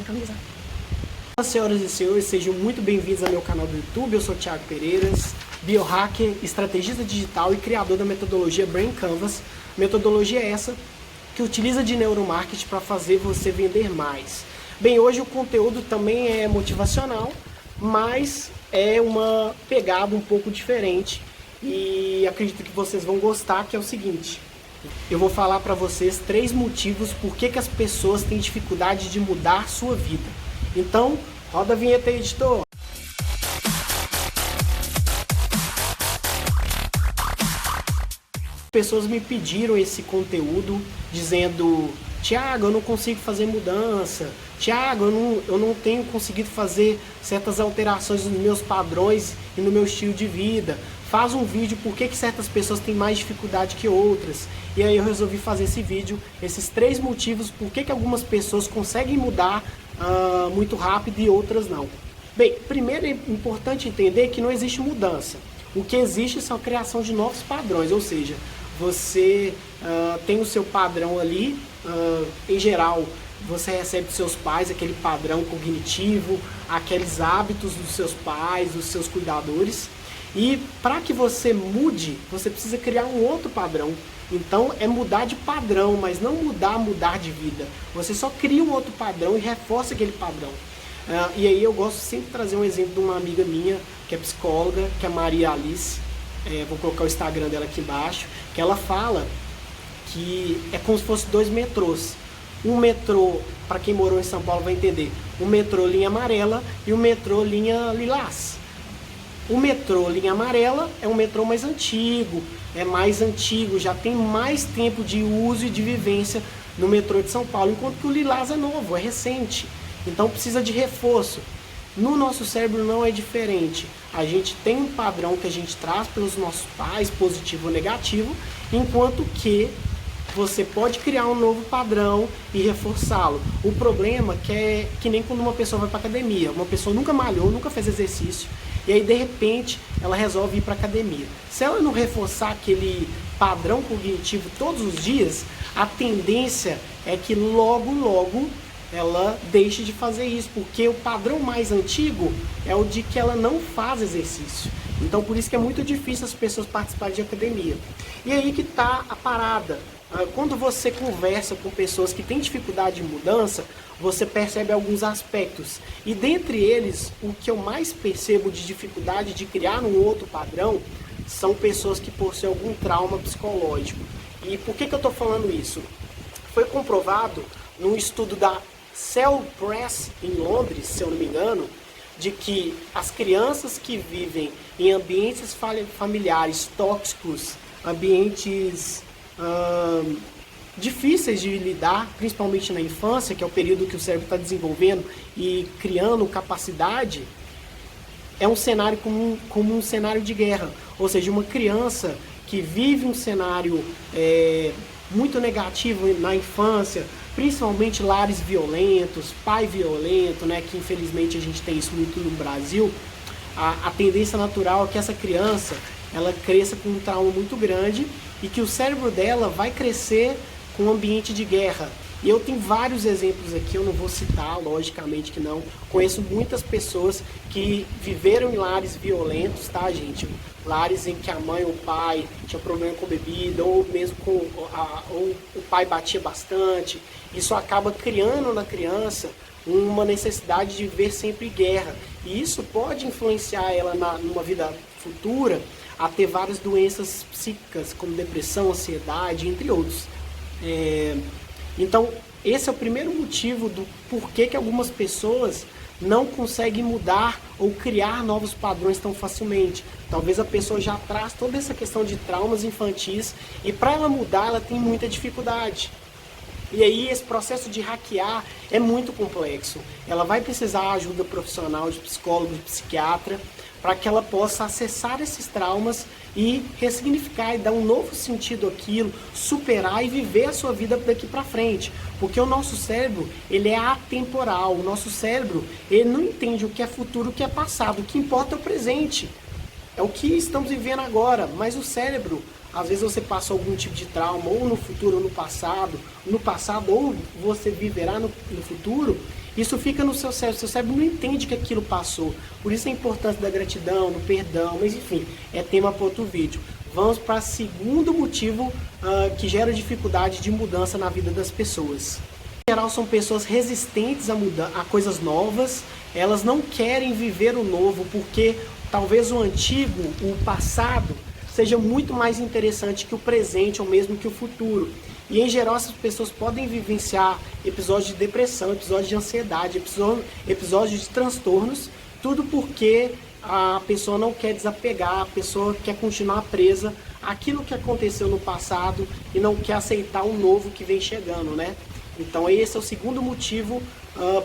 camisa. Senhoras e senhores, sejam muito bem-vindos ao meu canal do YouTube. Eu sou o Thiago Pereiras, biohacker, estrategista digital e criador da metodologia Brain Canvas. Metodologia essa que utiliza de neuromarketing para fazer você vender mais. Bem, hoje o conteúdo também é motivacional, mas é uma pegada um pouco diferente e acredito que vocês vão gostar, que é o seguinte: eu vou falar para vocês 3 motivos por que as pessoas têm dificuldade de mudar sua vida. Então, roda a vinheta aí, editor. Pessoas me pediram esse conteúdo dizendo: Thiago, eu não consigo fazer mudança. Thiago, eu não tenho conseguido fazer certas alterações nos meus padrões e no meu estilo de vida. Faz um vídeo por que certas pessoas têm mais dificuldade que outras. E aí eu resolvi fazer esse vídeo, esses 3 motivos por que algumas pessoas conseguem mudar muito rápido e outras não. Bem, primeiro é importante entender que não existe mudança. O que existe é a criação de novos padrões, ou seja, você tem o seu padrão ali, em geral, você recebe dos seus pais aquele padrão cognitivo, aqueles hábitos dos seus pais, dos seus cuidadores. E para que você mude, você precisa criar um outro padrão. Então é mudar de padrão, mas não mudar de vida. Você só cria um outro padrão e reforça aquele padrão. E aí eu gosto sempre de trazer um exemplo de uma amiga minha, que é psicóloga, que é a Maria Alice. Vou colocar o Instagram dela aqui embaixo, que ela fala que é como se fosse 2 metrôs. Um metrô, para quem morou em São Paulo vai entender, um metrô linha amarela e um metrô linha lilás. O metrô linha amarela é um metrô mais antigo, já tem mais tempo de uso e de vivência no metrô de São Paulo, enquanto que o lilás é novo, é recente, então precisa de reforço. No nosso cérebro não é diferente, a gente tem um padrão que a gente traz pelos nossos pais, positivo ou negativo, enquanto que você pode criar um novo padrão e reforçá-lo. O problema é que nem quando uma pessoa vai para academia, uma pessoa nunca malhou, nunca fez exercício, e aí de repente ela resolve ir para academia. Se ela não reforçar aquele padrão cognitivo todos os dias, a tendência é que logo ela deixe de fazer isso, porque o padrão mais antigo é o de que ela não faz exercício. Então por isso que é muito difícil as pessoas participarem de academia. E aí que está a parada. Quando você conversa com pessoas que têm dificuldade de mudança, você percebe alguns aspectos. E dentre eles, o que eu mais percebo de dificuldade de criar um outro padrão são pessoas que possuem algum trauma psicológico. E por que eu estou falando isso? Foi comprovado num estudo da Cell Press em Londres, se eu não me engano, de que as crianças que vivem em ambientes familiares tóxicos, ambientes difíceis de lidar, principalmente na infância, que é o período que o cérebro está desenvolvendo e criando capacidade, é um cenário como um cenário de guerra. Ou seja, uma criança que vive um cenário muito negativo na infância, principalmente lares violentos, pai violento, né, que infelizmente a gente tem isso muito no Brasil, a tendência natural é que essa criança ela cresça com um trauma muito grande e que o cérebro dela vai crescer com um ambiente de guerra. E eu tenho vários exemplos aqui, eu não vou citar, logicamente que não. Conheço muitas pessoas que viveram em lares violentos, tá, gente? Lares em que a mãe ou o pai tinha problema com bebida, ou mesmo ou o pai batia bastante. Isso acaba criando na criança uma necessidade de ver sempre guerra. E isso pode influenciar ela numa vida futura a ter várias doenças psíquicas, como depressão, ansiedade, entre outros. Então, esse é o primeiro motivo do porquê que algumas pessoas não conseguem mudar ou criar novos padrões tão facilmente. Talvez a pessoa já traz toda essa questão de traumas infantis e para ela mudar ela tem muita dificuldade. E aí esse processo de hackear é muito complexo. Ela vai precisar de ajuda profissional, de psicólogo, de psiquiatra, para que ela possa acessar esses traumas e ressignificar e dar um novo sentido àquilo, superar e viver a sua vida daqui para frente. Porque o nosso cérebro, ele é atemporal. O nosso cérebro, ele não entende o que é futuro, o que é passado. O que importa é o presente. É o que estamos vivendo agora. Mas o cérebro, às vezes você passa algum tipo de trauma, ou no futuro ou no passado ou você viverá no futuro, Isso fica no seu cérebro não entende que aquilo passou. Por isso a importância da gratidão, do perdão, mas enfim, é tema para outro vídeo. Vamos para o segundo motivo que gera dificuldade de mudança na vida das pessoas. Em geral, são pessoas resistentes a coisas novas, elas não querem viver o novo porque talvez o antigo, o passado, seja muito mais interessante que o presente ou mesmo que o futuro. E em geral essas pessoas podem vivenciar episódios de depressão, episódios de ansiedade, episódios de transtornos, tudo porque a pessoa não quer desapegar, a pessoa quer continuar presa àquilo que aconteceu no passado e não quer aceitar o novo que vem chegando, né? Então esse é o segundo motivo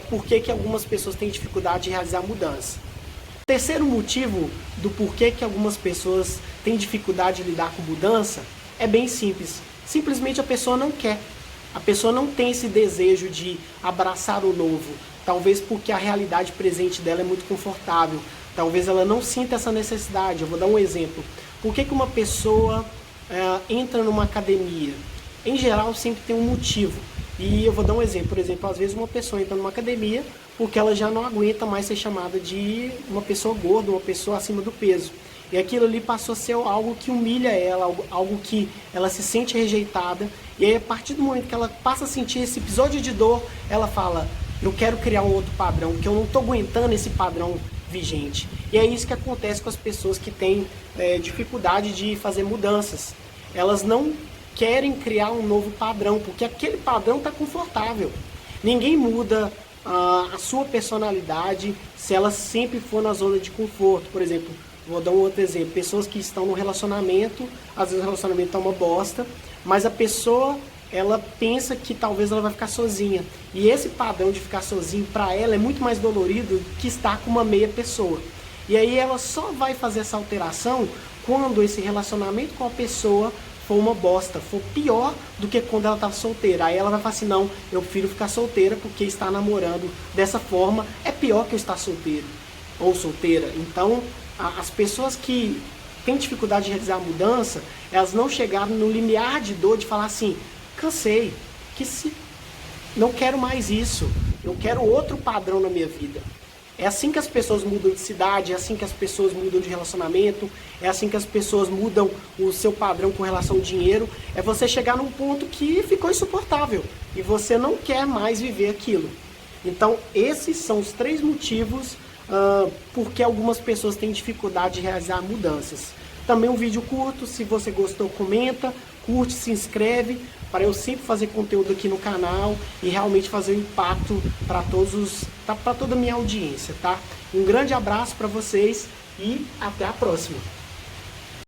por que algumas pessoas têm dificuldade de realizar mudança. O terceiro motivo do porquê que algumas pessoas têm dificuldade de lidar com mudança é bem simples. Simplesmente a pessoa não quer. A pessoa não tem esse desejo de abraçar o novo. Talvez porque a realidade presente dela é muito confortável. Talvez ela não sinta essa necessidade. Eu vou dar um exemplo. Por que uma pessoa entra numa academia? Em geral sempre tem um motivo. E eu vou dar um exemplo. Por exemplo, às vezes uma pessoa entra numa academia porque ela já não aguenta mais ser chamada de uma pessoa gorda, uma pessoa acima do peso. E aquilo ali passou a ser algo que humilha ela, algo que ela se sente rejeitada. E aí, a partir do momento que ela passa a sentir esse episódio de dor, ela fala, eu quero criar um outro padrão, porque eu não estou aguentando esse padrão vigente. E é isso que acontece com as pessoas que têm dificuldade de fazer mudanças. Elas não querem criar um novo padrão, porque aquele padrão está confortável. Ninguém muda a sua personalidade se ela sempre for na zona de conforto. Por exemplo, vou dar um outro exemplo. Pessoas que estão no relacionamento, às vezes o relacionamento tá uma bosta, mas a pessoa, ela pensa que talvez ela vai ficar sozinha. E esse padrão de ficar sozinho, para ela, é muito mais dolorido que estar com uma meia pessoa. E aí ela só vai fazer essa alteração quando esse relacionamento com a pessoa for uma bosta, for pior do que quando ela tá solteira. Aí ela vai falar assim, não, eu prefiro ficar solteira porque estar namorando dessa forma é pior que eu estar solteiro ou solteira. Então, as pessoas que têm dificuldade de realizar a mudança, elas não chegaram no limiar de dor de falar assim, cansei, não quero mais isso, eu quero outro padrão na minha vida. É assim que as pessoas mudam de cidade, é assim que as pessoas mudam de relacionamento, é assim que as pessoas mudam o seu padrão com relação ao dinheiro. É você chegar num ponto que ficou insuportável e você não quer mais viver aquilo. Então, esses são os 3 motivos porque algumas pessoas têm dificuldade de realizar mudanças. Também um vídeo curto, se você gostou, comenta, curte, se inscreve, para eu sempre fazer conteúdo aqui no canal e realmente fazer um impacto para toda a minha audiência, tá? Um grande abraço para vocês e até a próxima!